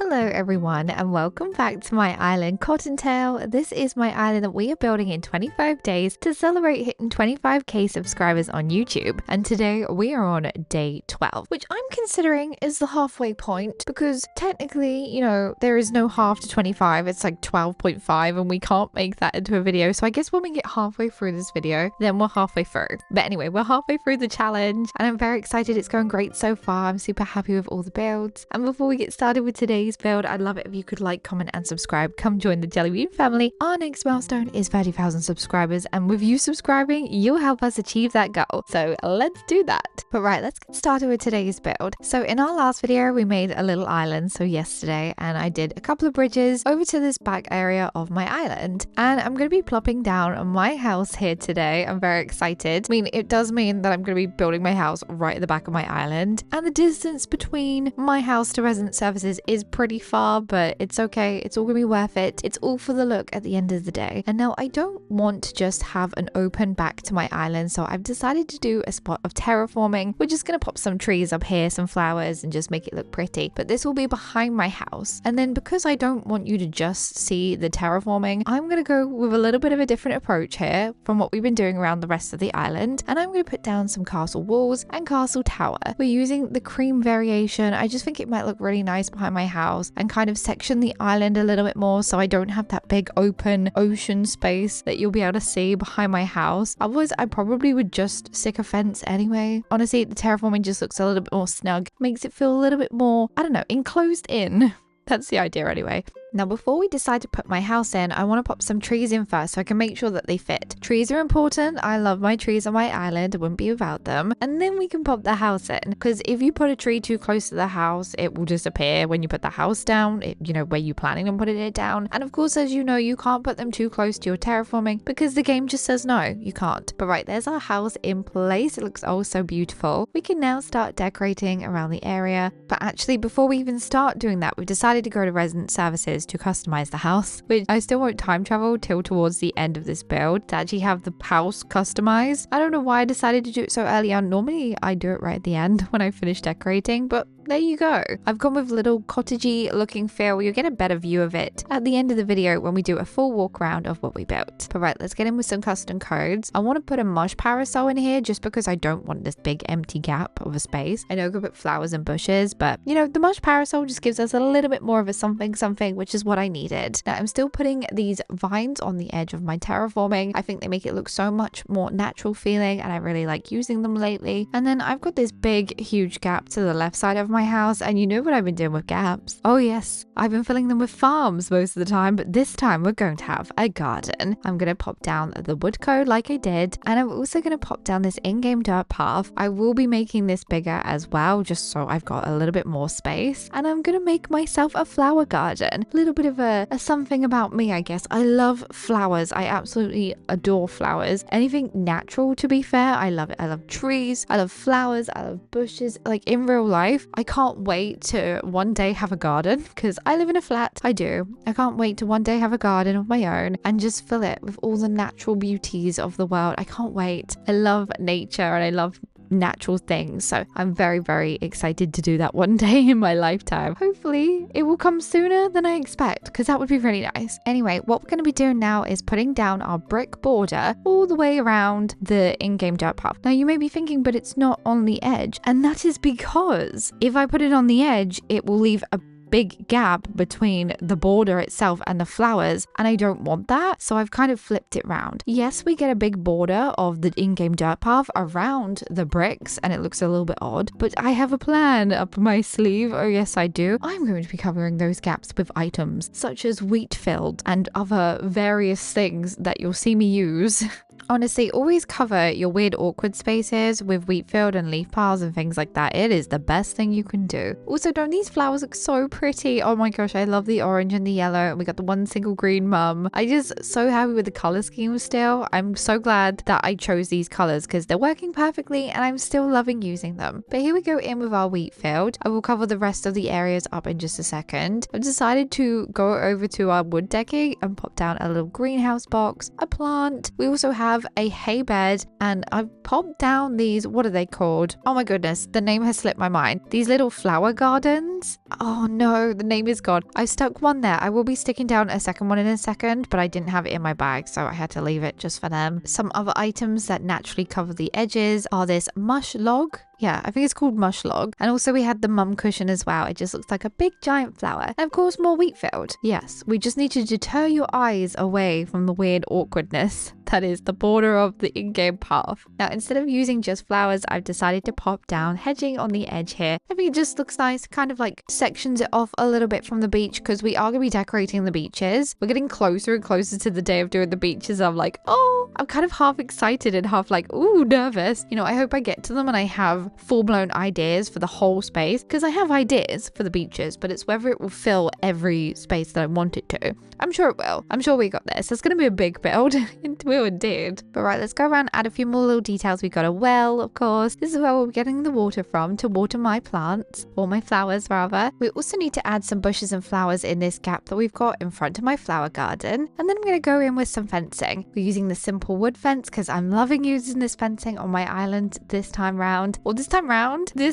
Hello everyone and welcome back to my island Cottontail. This is my island that we are building in 25 days to celebrate hitting 25k subscribers on YouTube. And today we are on day 12, which I'm considering is the halfway point because technically, there is no half to 25. It's like 12.5 and we can't make that into a video. So I guess when we get halfway through this video, then we're halfway through. But anyway, we're halfway through the challenge and I'm very excited. It's going great so far. I'm super happy with all the builds. And before we get started with today's build, I'd love it if you could like, comment and subscribe. Come join the Jellybean family. Our next milestone is 30,000 subscribers, and with you subscribing, you'll help us achieve that goal. So let's do that. But right, let's get started with today's build. So in our last video, we made a little island, so yesterday, and I did a couple of bridges over to this back area of my island. And I'm going to be plopping down my house here today. I'm very excited. I mean, it does mean that I'm going to be building my house right at the back of my island. And the distance between my house to resident services is pretty far, but it's okay. It's all gonna be worth it. It's all for the look at the end of the day. And now I don't want to just have an open back to my island, so I've decided to do a spot of terraforming. We're just gonna pop some trees up here, some flowers, and just make it look pretty. But this will be behind my house. And then because I don't want you to just see the terraforming, I'm gonna go with a little bit of a different approach here from what we've been doing around the rest of the island. And I'm gonna put down some castle walls and castle tower. We're using the cream variation. I just think it might look really nice behind my house and kind of section the island a little bit more so I don't have that big open ocean space that you'll be able to see behind my house. Otherwise, I probably would just stick a fence anyway. Honestly, the terraforming just looks a little bit more snug, makes it feel a little bit more, I don't know, enclosed in. That's the idea anyway. Now, before we decide to put my house in, I want to pop some trees in first so I can make sure that they fit. Trees are important. I love my trees on my island. I wouldn't be without them. And then we can pop the house in. Because if you put a tree too close to the house, it will disappear when you put the house down, where you're planning on putting it down. And of course, as you know, you can't put them too close to your terraforming because the game just says no, you can't. But right, there's our house in place. It looks oh so beautiful. We can now start decorating around the area. But actually, before we even start doing that, we've decided to go to resident services to customize the house, which I still won't time travel till towards the end of this build to actually have the house customized. I don't know why I decided to do it so early on. Normally I do it right at the end when I finish decorating, but there you go. I've gone with little cottagey looking feel. You'll get a better view of it at the end of the video when we do a full walk around of what we built. But right, let's get in with some custom codes. I want to put a mush parasol in here just because I don't want this big empty gap of a space. I know I could put flowers and bushes, but the mush parasol just gives us a little bit more of a something, which is what I needed. Now I'm still putting these vines on the edge of my terraforming. I think they make it look so much more natural feeling and I really like using them lately. And then I've got this big, huge gap to the left side of my house, and you know what I've been doing with gaps? Oh yes, I've been filling them with farms most of the time, but this time we're going to have a garden. I'm going to pop down the wood code like I did, and I'm also going to pop down this in-game dirt path. I will be making this bigger as well, just so I've got a little bit more space, and I'm going to make myself a flower garden. A little bit of a something about me, I guess. I love flowers. I absolutely adore flowers. Anything natural, to be fair, I love it. I love trees, I love flowers, I love bushes. Like in real life, I can't wait to one day have a garden because I live in a flat. I do. I can't wait to one day have a garden of my own and just fill it with all the natural beauties of the world. I can't wait. I love nature and I love natural things, so I'm very, very excited to do that one day in my lifetime. Hopefully it will come sooner than I expect because that would be really nice. Anyway, what we're going to be doing now is putting down our brick border all the way around the in-game dirt path. Now you may be thinking, but it's not on the edge, and that is because if I put it on the edge, it will leave a big gap between the border itself and the flowers, and I don't want that, so I've kind of flipped it round. Yes, we get a big border of the in-game dirt path around the bricks and it looks a little bit odd, but I have a plan up my sleeve. Oh yes, I do. I'm going to be covering those gaps with items such as wheat field and other various things that you'll see me use. Honestly, always cover your weird awkward spaces with wheat field and leaf piles and things like that. It is the best thing you can do. Also, don't these flowers look so pretty? Oh my gosh, I love the orange and the yellow, and we got the one single green mum. I just so happy with the color scheme still. I'm so glad that I chose these colors because they're working perfectly and I'm still loving using them. But here we go in with our wheat field. I will cover the rest of the areas up in just a second. I've decided to go over to our wood decking and pop down a little greenhouse box, a plant. We also have have a hay bed and I've popped down these, what are they called? Oh my goodness, the name has slipped my mind. These little flower gardens. Oh no, the name is gone. I've stuck one there. I will be sticking down a second one in a second, but I didn't have it in my bag, so I had to leave it just for them. Some other items that naturally cover the edges are this mush log. Yeah, I think it's called mush log. And also we had the mum cushion as well. It just looks like a big giant flower. And of course, more wheat field. Yes, we just need to deter your eyes away from the weird awkwardness that is the border of the in-game path. Now, instead of using just flowers, I've decided to pop down hedging on the edge here. I think it just looks nice, kind of like sections it off a little bit from the beach because we are going to be decorating the beaches. We're getting closer and closer to the day of doing the beaches. I'm like, oh, I'm kind of half excited and half like, ooh, nervous. You know, I hope I get to them and I have full-blown ideas for the whole space because I have ideas for the beaches, but it's whether it will fill every space that I want it to. I'm sure it will. I'm sure we got this. It's going to be a big build. It will indeed. But right, let's go around, add a few more little details. We got a well, of course. This is where we're getting the water from to water my plants, or my flowers rather. We also need to add some bushes and flowers in this gap that we've got in front of my flower garden. And then I'm going to go in with some fencing. We're using the simple wood fence because I'm loving using this fencing on my island this time round. Or this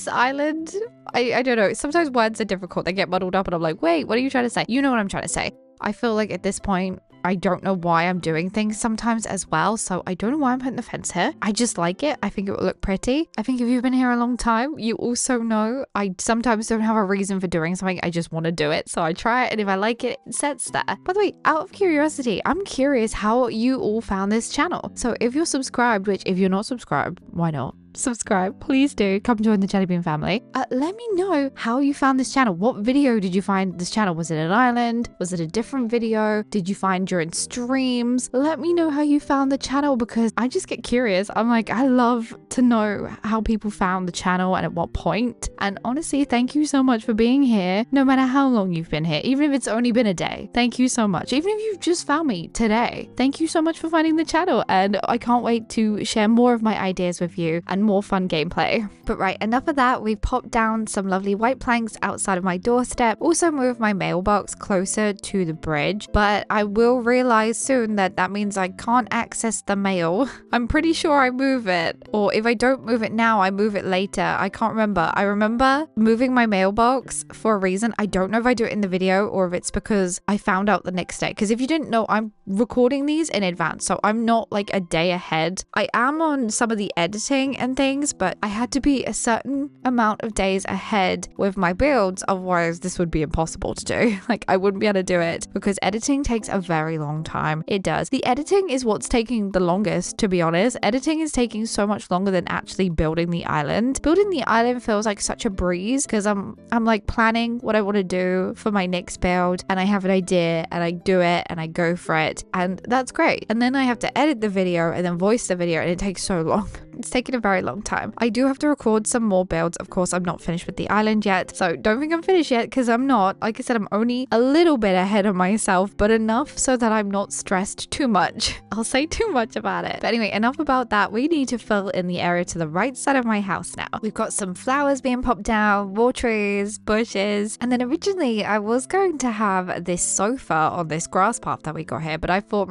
island. I don't know. Sometimes words are difficult. They get muddled up and I'm like, wait, what are you trying to say? You know what I'm trying to say. I feel like at this point, I don't know why I'm doing things sometimes as well. So I don't know why I'm putting the fence here. I just like it. I think it will look pretty. I think if you've been here a long time, you also know I sometimes don't have a reason for doing something. I just want to do it. So I try it. And if I like it, it sits there. By the way, out of curiosity, I'm curious how you all found this channel. So if you're subscribed, which if you're not subscribed, why not? Subscribe, please do. Come join the Jellybean family. Let me know how you found this channel. What video did you find this channel? Was it an island? Was it a different video? Did you find during streams? Let me know how you found the channel because I just get curious. I'm like, I love to know how people found the channel and at what point. And honestly, thank you so much for being here. No matter how long you've been here, even if it's only been a day, thank you so much. Even if you've just found me today, thank you so much for finding the channel. And I can't wait to share more of my ideas with you and more fun gameplay. But right, enough of that. We've popped down some lovely white planks outside of my doorstep. Also moved my mailbox closer to the bridge, but I will realize soon that that means I can't access the mail. I'm pretty sure I move it, or if I don't move it now, I move it later. I can't remember. I remember moving my mailbox for a reason. I don't know if I do it in the video or if it's because I found out the next day. Because if you didn't know, I'm recording these in advance, so I'm not like a day ahead. I am on some of the editing and things, but I had to be a certain amount of days ahead with my builds, otherwise this would be impossible to do. Like I wouldn't be able to do it because editing takes a very long time. It does. The editing is what's taking the longest, to be honest. Editing is taking so much longer than actually building the island. Building the island feels like such a breeze because I'm like planning what I want to do for my next build and I have an idea and I do it and I go for it and that's great. And then I have to edit the video and then voice the video and it takes so long. It's taken a very long time. I do have to record some more builds. Of course, I'm not finished with the island yet. So don't think I'm finished yet because I'm not. Like I said, I'm only a little bit ahead of myself, but enough so that I'm not stressed too much. I'll say too much about it. But anyway, enough about that. We need to fill in the area to the right side of my house now. We've got some flowers being popped down, more trees, bushes. And then originally I was going to have this sofa on this grass path that we got here, but I thought,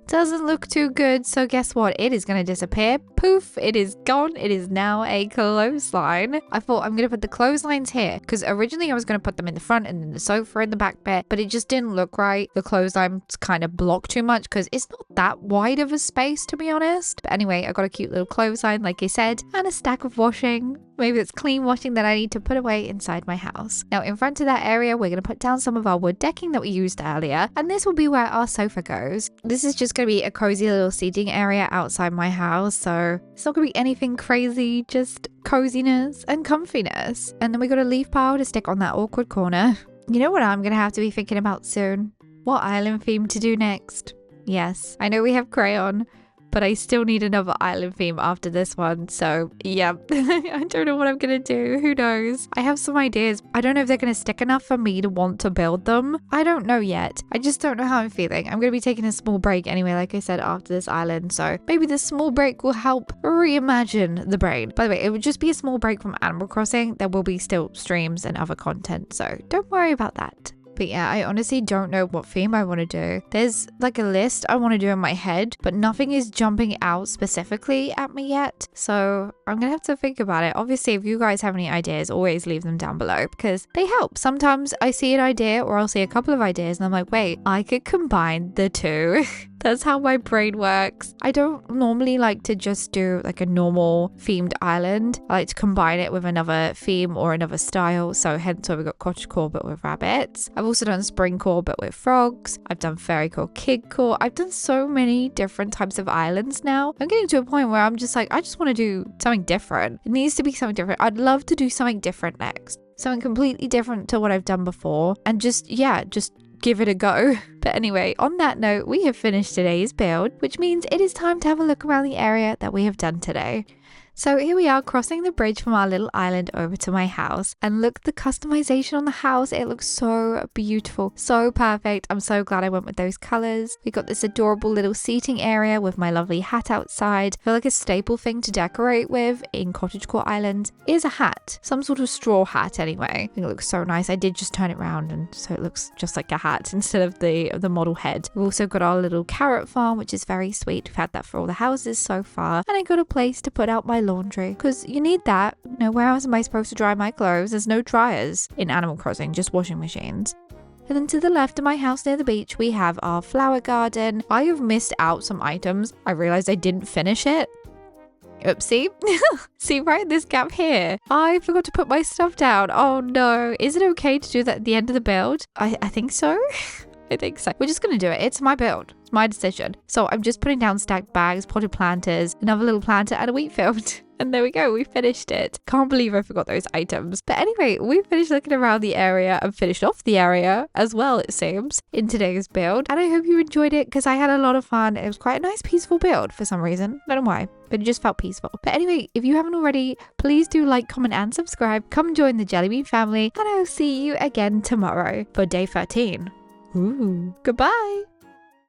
doesn't look too good. So guess what? It is going to disappear. Poof, it is gone. It is now a clothesline. I thought I'm going to put the clotheslines here because originally I was going to put them in the front and then the sofa in the back bit, but it just didn't look right. The clotheslines kind of block too much because it's not that wide of a space, to be honest. But anyway, I got a cute little clothesline, like I said, and a stack of washing. Maybe it's clean washing that I need to put away inside my house. Now in front of that area, we're going to put down some of our wood decking that we used earlier. And this will be where our sofa goes. This is just going to be a cozy little seating area outside my house. So it's not going to be anything crazy, just coziness and comfiness. And then we got a leaf pile to stick on that awkward corner. You know what I'm going to have to be thinking about soon? What island theme to do next? Yes, I know we have crayon, but I still need another island theme after this one. So yeah, I don't know what I'm going to do. Who knows? I have some ideas. I don't know if they're going to stick enough for me to want to build them. I don't know yet. I just don't know how I'm feeling. I'm going to be taking a small break anyway, like I said, after this island. So maybe this small break will help reimagine the brain. By the way, it would just be a small break from Animal Crossing. There will be still streams and other content. So don't worry about that. But yeah, I honestly don't know what theme I want to do. There's like a list I want to do in my head, but nothing is jumping out specifically at me yet. So I'm gonna have to think about it. Obviously, if you guys have any ideas, always leave them down below because they help. Sometimes I see an idea or I'll see a couple of ideas and I'm like, wait, I could combine the two. That's how my brain works. I don't normally like to just do like a normal themed island. I like to combine it with another theme or another style. So hence why we got Cottagecore but with rabbits. I've also done Springcore but with frogs. I've done Fairycore, Kidcore. I've done so many different types of islands now. I'm getting to a point where I'm just like, I just want to do something different. It needs to be something different. I'd love to do something different next. Something completely different to what I've done before. And just give it a go. But anyway, on that note, we have finished today's build, which means it is time to have a look around the area that we have done today. So here we are crossing the bridge from our little island over to my house, and look at the customization on the house. It looks so beautiful, so perfect. I'm so glad I went with those colors. We got this adorable little seating area with my lovely hat outside. I feel like a staple thing to decorate with in Cottagecore Island is a hat, some sort of straw hat anyway. I think it looks so nice. I did just turn it around and so it looks just like a hat instead of the model head. We've also got our little carrot farm, which is very sweet. We've had that for all the houses so far, and I got a place to put out my laundry because you need that. You know, where else am I supposed to dry my clothes? There's no dryers in Animal Crossing, just washing machines. And then to the left of my house near the beach, we have our flower garden. I have missed out some items. I realized I didn't finish it. Oopsie. See, right, this gap here. I forgot to put my stuff down. Oh no. Is it okay to do that at the end of the build? I think so. I think so. We're just going to do it. It's my build. It's my decision. So I'm just putting down stacked bags, potted planters, another little planter, and a wheat field. And there we go. We finished it. Can't believe I forgot those items. But anyway, we finished looking around the area and finished off the area as well, it seems, in today's build. And I hope you enjoyed it because I had a lot of fun. It was quite a nice, peaceful build for some reason. I don't know why, but it just felt peaceful. But anyway, if you haven't already, please do like, comment, and subscribe. Come join the Jellybean family. And I'll see you again tomorrow for day 13. Ooh, goodbye.